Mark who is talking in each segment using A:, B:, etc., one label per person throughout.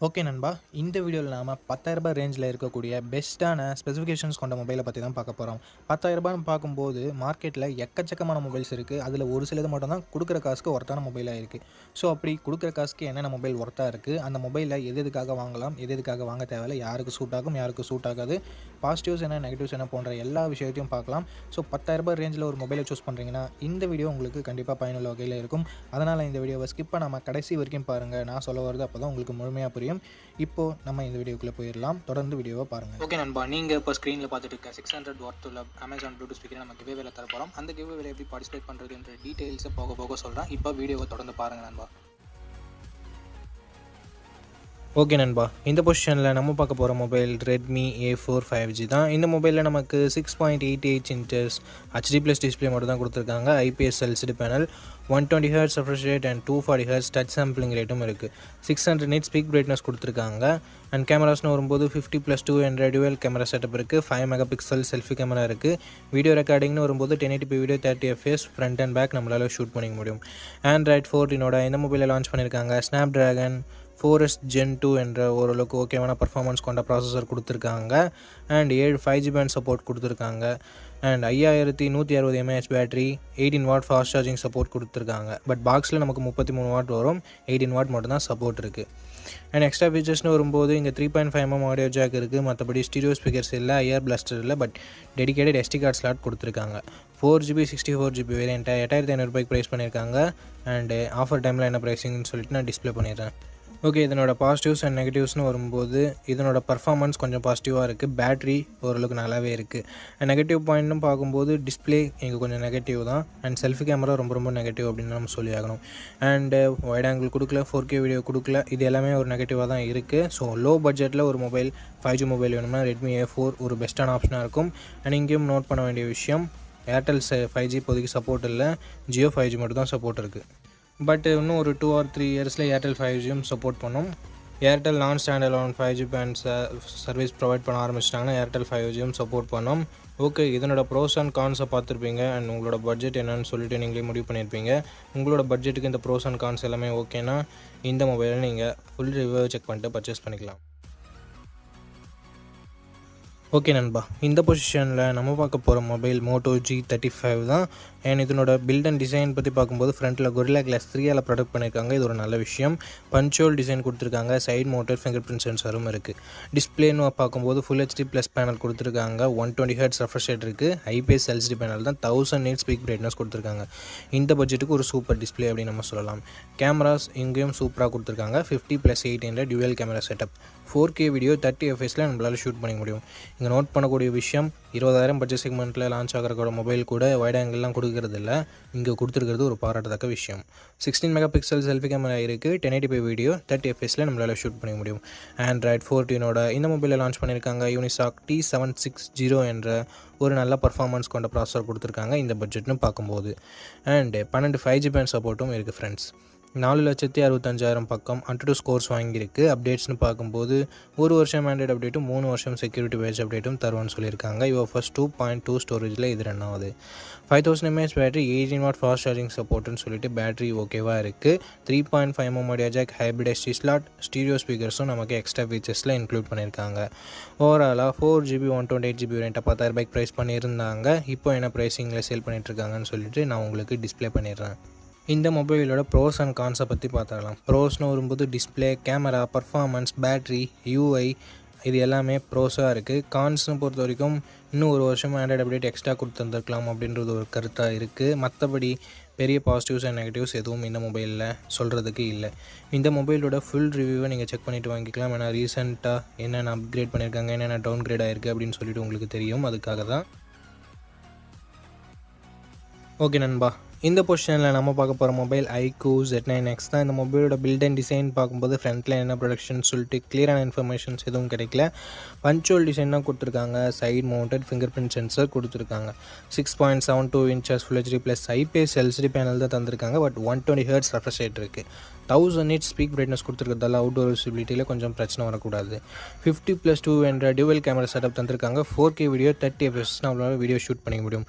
A: Okay நண்பா, இந்த வீடியோவில் நாம ரூ. 10,000 ரேஞ்சில இருக்கக்கூடிய பெஸ்ட்டான ஸ்பெசிஃபிகேஷன்ஸ் கொண்ட மொபைலை பத்தி தான் பார்க்க போறோம். ரூ. 10,000ன்னு பார்க்கும்போது மார்க்கெட்ல எக்கச்சக்கமான மொபைல்ஸ் இருக்கு. அதில ஒரு சிலது மட்டும் தான் குடுக்குற காசுக்கு ஒர்த்தான மொபைலா இருக்கு. ஸோ அப்படி குடுக்குற காசுக்கு என்னென்ன மொபைல் ஒர்த்தா இருக்கு, அந்த மொபைல எது எதுக்காக வாங்கலாம், எது எதுக்காக வாங்க தேவையில்ல, யாருக்கு சூட் ஆகும், யாருக்கு சூட் ஆகாது, பாசிட்டிவ்ஸ் என்ன, நெகட்டிவ்ஸ் என்ன போன்ற எல்லா விஷயத்தையும் பார்க்கலாம். ஸோ ரூ. 10,000 ரேஞ்சில ஒரு மொபைலை சூஸ் பண்றீங்கன்னா, இந்த வீடியோ உங்களுக்கு கண்டிப்பா பயனுள்ள வகையில இருக்கும். அதனால இந்த வீடியோவை ஸ்கிப் பண்ணாம கடைசி வரைக்கும் பாருங்க. நான் சொல்ல வரது அப்பதான் உங்களுக்கு முழுமையா புரியும். இப்போ நம்ம இந்த வீடியோக்குள்ள போயிடலாம். தொடர்ந்து வீடியோவை பாருங்க. ஓகே நண்பா, நீங்க இப்போ ஸ்க்ரீனில் பார்த்துட்டு இருக்க 600 வாட் உள்ள அமேசான் ப்ளூடூத் ஸ்பீக்கரை நம்ம கிவ்வேல தர போகிறோம். அந்த கிவ்வேல எப்படி பார்ட்டிசிபேட் பண்ணுறதுன்ற டீட்டெயில்ஸை போக போக சொல்கிறேன். இப்போ வீடியோவை தொடர்ந்து பாருங்க நண்பா. ஓகே நண்பா, இந்த பொசிஷனில் நம்ம பார்க்க போகிற மொபைல் Redmi A4 5G தான். இந்த மொபைலில் நமக்கு 6.88 இன்ச்சஸ் HD+ டிஸ்பிளே மட்டும் தான் கொடுத்துருக்காங்க. IPS LCD panel, 120 Hz refresh rate and 240 Hz touch sampling ரேட்டும் இருக்குது. 600 nits பீக் பிரைட்னஸ் கொடுத்துருக்காங்க. அண்ட் கேமராஸ்னு வரும்போது 50+2 என்ற டுவல் கேமரா செட்டப் இருக்குது. 5 மெகாபிக்சல் செல்ஃபி கேமரா இருக்குது. வீடியோ ரெக்கார்டிங்னு வரும்போது 1080p video 30 fps front and back நம்மளால் ஷூட் பண்ணிக்க முடியும். Android 14 இந்த மொபைலை லான்ச் பண்ணியிருக்காங்க. Snapdragon 4S Gen 2 என்ற ஓரளவுக்கு ஓகேவான பர்ஃபார்மன்ஸ் கொண்ட ப்ராசஸர் கொடுத்துருக்காங்க. அண்ட் 7 5G பேண்ட் சப்போர்ட் கொடுத்துருக்காங்க. And 5160 mAh battery, 18 watt fast charging support கொடுத்துருக்காங்க. பட் பாக்ஸில் நமக்கு 33 வாட் வரும், 18 வாட் மட்டும் தான் சப்போர்ட் இருக்குது. அண்ட் எக்ஸ்ட்ரா ஃபீச்சர்ஸ்னு வரும்போது இங்கே 3.5mm ஆடியோ ஜாக் இருக்குது. மற்றபடி ஸ்டீரியோ ஸ்பீக்கர்ஸ் இல்லை, ஐஆர் பிளாஸ்டர் இல்லை, but dedicated SD card slot கொடுத்துருக்காங்க. 4GB 64GB வேரியண்ட்டை 8500 ப்ரைஸ் பண்ணியிருக்காங்க. அண்டு ஆஃபர் டைமில் என்ன ப்ரைஸிங்னு சொல்லிட்டு நான் டிஸ்பிளே பண்ணிடுறேன். ஓகே, இதனோட பாசிட்டிவ்ஸ் அண்ட் நெகட்டிவ்ஸ்னு வரும்போது இதனோட பர்ஃபார்மன்ஸ் கொஞ்சம் பாசிட்டிவாக இருக்குது. பேட்ரி ஓரளவுக்கு நல்லாவே இருக்குது. அண்ட் நெகட்டிவ் பாயிண்ட்னு பார்க்கும்போது டிஸ்பிளே இங்கே கொஞ்சம் நெகட்டிவ் தான். அண்ட் செல்ஃபி கேமரா ரொம்ப ரொம்ப நெகட்டிவ் அப்படின்னு நம்ம சொல்லி ஆகணும். அண்டு வைட் ஆங்கிள் கொடுக்கல, 4K வீடியோ கொடுக்கல, இது எல்லாமே ஒரு நெகட்டிவாக தான் இருக்குது. ஸோ லோ பட்ஜெட்டில் ஒரு மொபைல் 5G மொபைல் வேணும்னா Redmi A4 ஒரு பெஸ்ட்டான ஆப்ஷனாக இருக்கும். அண்ட் இங்கேயும் நோட் பண்ண வேண்டிய விஷயம், ஏர்டெல் 5G இப்போதைக்கு சப்போர்ட் இல்லை, ஜியோ 5G மட்டும் தான் சப்போர்ட் இருக்குது. பட் இன்னும் ஒரு 2 or 3 இயர்ஸில் ஏர்டெல் 5Gயும் சப்போர்ட் பண்ணும். Airtel non standalone 5G பேண்ட்ஸை சர்வீஸ் ப்ரொவைட் பண்ண ஆரம்பிச்சிட்டாங்கன்னா ஏர்டெல் 5Gயும் சப்போர்ட் பண்ணும். ஓகே, இதனோட ப்ரோஸ் அண்ட் கான்ஸை பார்த்துருப்பீங்க. அண்ட் உங்களோட பட்ஜெட் என்னன்னு சொல்லிட்டு நீங்களே முடிவு பண்ணியிருப்பீங்க. உங்களோட பட்ஜெட்டுக்கு இந்த ப்ரோஸ் அண்ட் கான்ஸ் எல்லாமே ஓகேனா இந்த மொபைலை நீங்கள் ஃபுல் ரிவ்யூ செக் பண்ணிட்டு பர்ச்சேஸ் பண்ணிக்கலாம். ஓகே நண்பா, இந்த பொசிஷனில் நம்ம பார்க்க போகிற மொபைல் Moto G35 தான். அண்ட் இதனோட பில்ட் அண்ட் டிசைன் பற்றி பார்க்கும்போது ஃப்ரண்ட்டில் Gorilla Glass 3ஆல் ப்ரொடக்ட் பண்ணியிருக்காங்க. இது ஒரு நல்ல விஷயம். பஞ்சுவல் டிசைன் கொடுத்துருக்காங்க. சைட் மவுண்டட் ஃபிங்கர் பிரிண்ட் சென்சாரும் இருக்குது. டிஸ்பிளேன்னு பார்க்கும்போது Full HD+ பேனல் கொடுத்துருக்காங்க. 120 Hz ரெஃப்ரெஷ் ரேட் இருக்குது. IPS LCD பேனல் தான். 1000 nits பீக் பிரைட்னஸ் கொடுத்துருக்காங்க. இந்த பட்ஜெட்டுக்கு ஒரு சூப்பர் டிஸ்பிளே அப்படின்னு நம்ம சொல்லலாம். கேமராஸ் இங்கேயும் சூப்பராக கொடுத்துருக்காங்க. 50+8 என்ற dual camera setup, 4K video 30 fpsல நம்மளால் ஷூட் பண்ணிக்க முடியும். இங்கே நோட் பண்ணக்கூடிய விஷயம், 20,000 பட்ஜெட் செக்மெண்ட்டில் லான்ச் ஆகிற மொபைல் கூட வைட் ஆங்கிள்லாம் கொடுக்கறது இல்லை. இங்கே கொடுத்துருக்கிறது ஒரு பாராட்டத்தக்க விஷயம். 16 மெகாபிக்சல் செல்ஃபி கேமரா இருக்குது. 1080p வீடியோ 30 fpsல நம்மளால் ஷூட் பண்ணிக்க முடியும். Android 14 இந்த மொபைலை லான்ச் பண்ணியிருக்காங்க. Unisoc T760 என்ற ஒரு நல்ல பர்ஃபார்மன்ஸ் கொண்ட ப்ராசஸர் கொடுத்துருக்காங்க இந்த பட்ஜெட்னு பார்க்கும்போது. அண்டு 12 5G பேண்ட் சப்போர்ட்டும் இருக்குது ஃப்ரெண்ட்ஸ். 4,65,000 பக்கம் Antutu ஸ்கோர்ஸ் வாங்கியிருக்கு. அப்டேட்ஸ்னு பார்க்கும்போது 1 வருஷம் ஆண்ட்ராய்டு அப்டேட்டும் 3 வருஷம் செக்யூரிட்டி பேட்ச் அப்டேட்டும் தருவான்னு சொல்லியிருக்காங்க. UFS 2.2 ஸ்டோரேஜில் இது ரன் ஆகுது. 5000 mAh battery, 18 watt fast charging சப்போர்ட்னு சொல்லிட்டு பேட்டரி ஓகேவாக இருக்குது. 3.5mm audio jack, hybrid SD slot, stereo ஸ்பீக்கர்ஸும் நமக்கு எக்ஸ்ட்ரா ஃபீச்சர்ஸில் இன்க்ளூட் பண்ணியிருக்காங்க. ஓவராலாக 4GB 128GB வேரியண்ட்டை 10,000 ப்ரைஸ் பண்ணியிருந்தாங்க. இப்போ என்ன ப்ரைஸிங்கில் சேல் பண்ணிகிட்ருக்காங்கன்னு சொல்லிட்டு நான் உங்களுக்கு டிஸ்பிளே பண்ணிடுறேன். இந்த மொபைலோட ப்ரோஸ் அண்ட் கான்ஸை பற்றி பார்த்துக்கலாம். ப்ரோஸ்னு வரும்போது display, camera, performance, battery, UI இது எல்லாமே ப்ரோஸாக இருக்குது. கான்ஸ்னு பொறுத்த வரைக்கும் இன்னும் 1 வருஷம் ஆண்ட்ராய்டு அப்டேட் எக்ஸ்ட்ரா கொடுத்துருந்துருக்கலாம் அப்படின்றது ஒரு கருத்தாக இருக்குது. மற்றபடி பெரிய பாசிட்டிவ்ஸ் அண்ட் நெகட்டிவ்ஸ் எதுவும் இந்த மொபைலில் சொல்கிறதுக்கு இல்லை. இந்த மொபைலோட ஃபுல் ரிவ்யூவை நீங்கள் செக் பண்ணிவிட்டு வாங்கிக்கலாம். ஏன்னா ரீசெண்டாக என்னென்ன அப்கிரேட் பண்ணியிருக்காங்க, என்னென்ன டவுன் கிரேட் ஆகிருக்கு அப்படின்னு சொல்லிட்டு உங்களுக்கு தெரியும். அதுக்காக தான். ஓகே நண்பா, இந்த பொசிஷனில் நம்ம பார்க்க போகிற மொபைல் iQOO Z9X தான். இந்த மொபைலோட பில்ட் அண்ட் டிசைன் பார்க்கும்போது ஃப்ரண்ட்டில் என்ன ப்ரொடக்ஷன் சொல்லிட்டு கிளியரான இன்ஃபர்மேஷன்ஸ் எதுவும் கிடைக்கல. பஞ்சுவல் டிசைன் தான் கொடுத்துருக்காங்க. Side mounted fingerprint sensor கொடுத்துருக்காங்க. 6.72 inches Full HD+ IPS LCD panel தான் தந்திருக்காங்க. பட் 120 Hz ரெஃப்ரெஷ் ரேட் இருக்குது. 1000 nits பீக் பிரைட்னஸ் கொடுத்துருக்கிறதால அவுட்டோர் விசிபிலிட்டியில் கொஞ்சம் பிரச்சனை வரக்கூடாது. 50+2 என்ற டுவல் கேமரா செட்டப் தந்திருக்காங்க. 4K வீடியோ 30 fps நம்மளால் வீடியோ ஷூட் பண்ணிக்க முடியும்.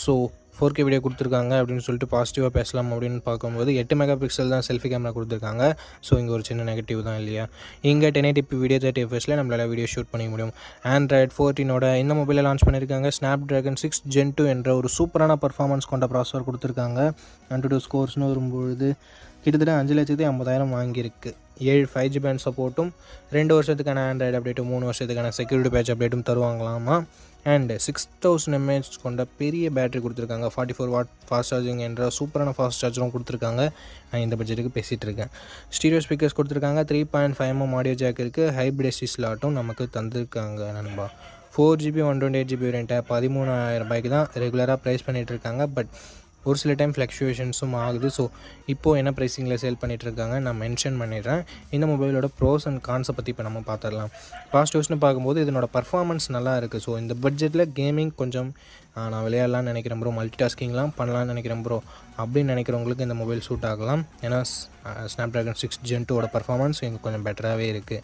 A: ஸோ 4K வீடியோ கொடுத்துருக்காங்க அப்படின்னு சொல்லிட்டு பாசிட்டிவாக பேசலாம் அப்படின்னு பார்க்கும்போது 8 மெகா பிக்சல் தான் செல்ஃபி கேமரா கொடுத்துருக்காங்க. ஸோ இங்கே ஒரு சின்ன நெகட்டிவ் தான் இல்லையா. இங்கே 1080p வீடியோ 30 fps நம்மளால் வீடியோ ஷூட் பண்ணிக்க முடியும். Android 14ஓட இந்த மொபைலை லான்ச் பண்ணியிருக்காங்க. Snapdragon 6 Gen 2 என்ற ஒரு சூப்பரான பர்ஃபார்மன்ஸ் கொண்ட ப்ராசஸர் கொடுத்துருக்காங்க. AnTuTu ஸ்கோர்ஸ்னு வரும்பொழுது கிட்டத்தட்ட 5,50,000 வாங்கியிருக்கு. 7 5G பேண்ட் சப்போர்ட்டும் 2 வருஷத்துக்கான ஆண்ட்ராய்டு அப்டேட்டும் 3 வருஷத்துக்கான செக்யூரிட்டி பேட்ச் அப்டேட்டும் தருவாங்களாமா. அண்ட் 6000 mAh கொண்ட பெரிய பேட்டரி கொடுத்துருக்காங்க. 44 watt ஃபாஸ்ட் சார்ஜிங் என்ற சூப்பரான ஃபாஸ்ட் சார்ஜரும் கொடுத்துருக்காங்க. நான் இந்த பட்ஜெட்டுக்கு பேசிகிட்டு இருக்கேன். ஸ்டீரியோ ஸ்பீக்கர்ஸ் கொடுத்துருக்காங்க. 3.5mm ஆடியோ ஜாக் இருக்குது. ஹைப்ரிட் எஸ்டி ஸ்லாட்டும் நமக்கு தந்திருக்காங்க நண்பா. 4GB 128GB வேரியண்ட்டை 13,000 ரூபாய்க்கு தான் ரெகுலராக ப்ரைஸ் பண்ணிகிட்டு இருக்காங்க. பட் ஒரு சில டைம் ஃப்ளக்சுவேஷன்ஸும் ஆகுது. ஸோ இப்போது என்ன ப்ரைஸிங்கில் சேல் பண்ணிகிட்ருக்காங்க நான் மென்ஷன் பண்ணிடுறேன். இந்த மொபைலோட ப்ரோஸ் அண்ட் கான்ஸை பற்றி இப்போ நம்ம பார்த்துடலாம். பாசிட்டிவ்ஸ்னு பார்க்கும்போது இதனோட பர்ஃபார்மன்ஸ் நல்லா இருக்குது. ஸோ இந்த பட்ஜெட்டில் கேமிங் கொஞ்சம் நான் விளையாடலான்னு நினைக்கிறேன் ப்ரோ, மல்டி டாஸ்கிங்லாம் பண்ணலான்னு நினைக்கிறேன் ப்ரோ அப்படின்னு நினைக்கிறவங்களுக்கு இந்த மொபைல் சூட் ஆகலாம். ஏன்னா Snapdragon 6 Gen 2ஓட பர்ஃபார்மன்ஸ் இங்கே கொஞ்சம் பெட்டராகவே இருக்குது.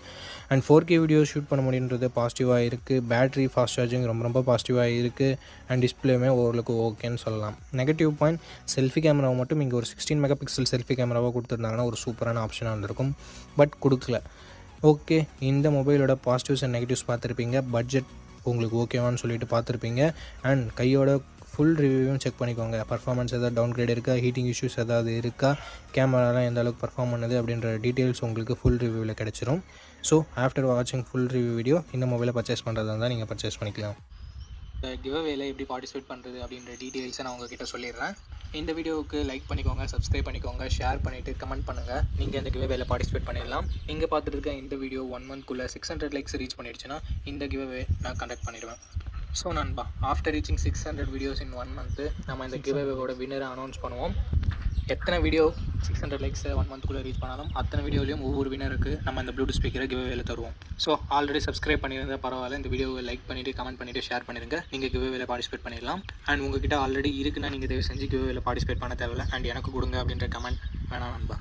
A: அண்ட் 4K வீடியோ ஷூட் பண்ண முடியுன்றது பாசிட்டிவாக இருக்குது. பேட்டரி ஃபாஸ்ட் சார்ஜிங் ரொம்ப பாசிட்டிவாக இருக்குது. அண்ட் டிஸ்பிளேமே ஓரளவுக்கு ஓகேன்னு சொல்லலாம். நெகட்டிவ் பாயிண்ட் செல்ஃபி கேமராவை மட்டும் இங்கே ஒரு 16 மெகா பிக்சல் செல்ஃபி கேமராவாக கொடுத்துருந்தாங்கன்னா ஒரு சூப்பரான ஆப்ஷனாக இருந்திருக்கும். பட் கொடுக்கல. ஓகே, இந்த மொபைலோட பாசிட்டிவ்ஸ் அண்ட் நெகட்டிவ்ஸ் பார்த்துருப்பீங்க. பட்ஜெட் உங்களுக்கு ஓகேவான்னு சொல்லிட்டு பார்த்துருப்பீங்க. அண்ட் கையோட ஃபுல் ரிவ்யூவும் செக் பண்ணிக்கோங்க. பர்ஃபார்மன்ஸ் எதாவது டவுன் கிரேட் இருக்கா, ஹீட்டிங் இஷ்யூஸ் ஏதாவது இருக்கா, கேமராலாம் எந்த அளவுக்கு பர்ஃபார்ம் பண்ணுது அப்படின்ற டீட்டெயில்ஸ் உங்களுக்கு ஃபுல் ரிவ்யூவில் கிடச்சிரும். ஸோ ஆஃப்டர் வாட்சிங் ஃபுல் ரிவ்யூ வீடியோ இந்த மொபைலை பர்ச்சேஸ் பண்ணுறதா இருந்தால் நீங்கள் பர்ச்சேஸ் பண்ணிக்கலாம்.
B: இந்த கிவ்அவேல எப்படி பார்ட்டிசிபேட் பண்ணுறது அப்படின்ற டீட்டெயில்ஸை நான் உங்ககிட்ட சொல்லிடுறேன். இந்த வீடியோவுக்கு லைக் பண்ணிக்கோங்க, சப்ஸ்கிரைப் பண்ணிக்கோங்க, ஷேர் பண்ணிவிட்டு கமெண்ட் பண்ணுங்கள். நீங்கள் இந்த கிவ்அவேல பார்ட்டிசிபேட் பண்ணிடலாம். இங்கே பார்த்துட்டு இருக்க இந்த வீடியோ 1 monthக்குள்ளே 600 லைக்ஸ் ரீச் பண்ணிடுச்சுன்னா இந்த கிவ்அவே நான் கண்டக்ட் பண்ணிடுவேன். ஸோ நண்பா, ஆஃப்டர் ரீச்சிங் 600 வீடியோஸ் இன் 1 month நம்ம இந்த கிவ்அவேவோட வின்னரை அனௌன்ஸ் பண்ணுவோம். எத்தனை வீடியோ 600 லைக்ஸ் 1 monthக்குள்ளே ரீச் பண்ணாலும் அத்தனை வீடியோலையும் ஒவ்வொரு வினருக்கு நம்ம இந்த ப்ளூடூத் ஸ்பீக்கரை கிவ்அவேல தருவோம். ஸோ ஆல்ரெடி சப்ஸ்கிரைப் பண்ணியிருந்தால் பரவாயில்ல, இந்த வீடியோவை லைக் பண்ணிவிட்டு கமெண்ட் பண்ணிவிட்டு ஷேர் பண்ணிடுங்க. நீங்கள் கிவ்அவேல பார்ட்டிசிபேட் பண்ணிடலாம். அண்ட் உங்ககிட்ட ஆல்ரெடி இருக்குன்னா நீங்கள் தயவு செஞ்சு கிவ்அவேல பார்ட்டிசிபேட் பண்ண தேவையில்லை. அண்ட் எனக்கு கொடுங்க அப்படின்ற கமெண்ட் வேணாம் நண்பா.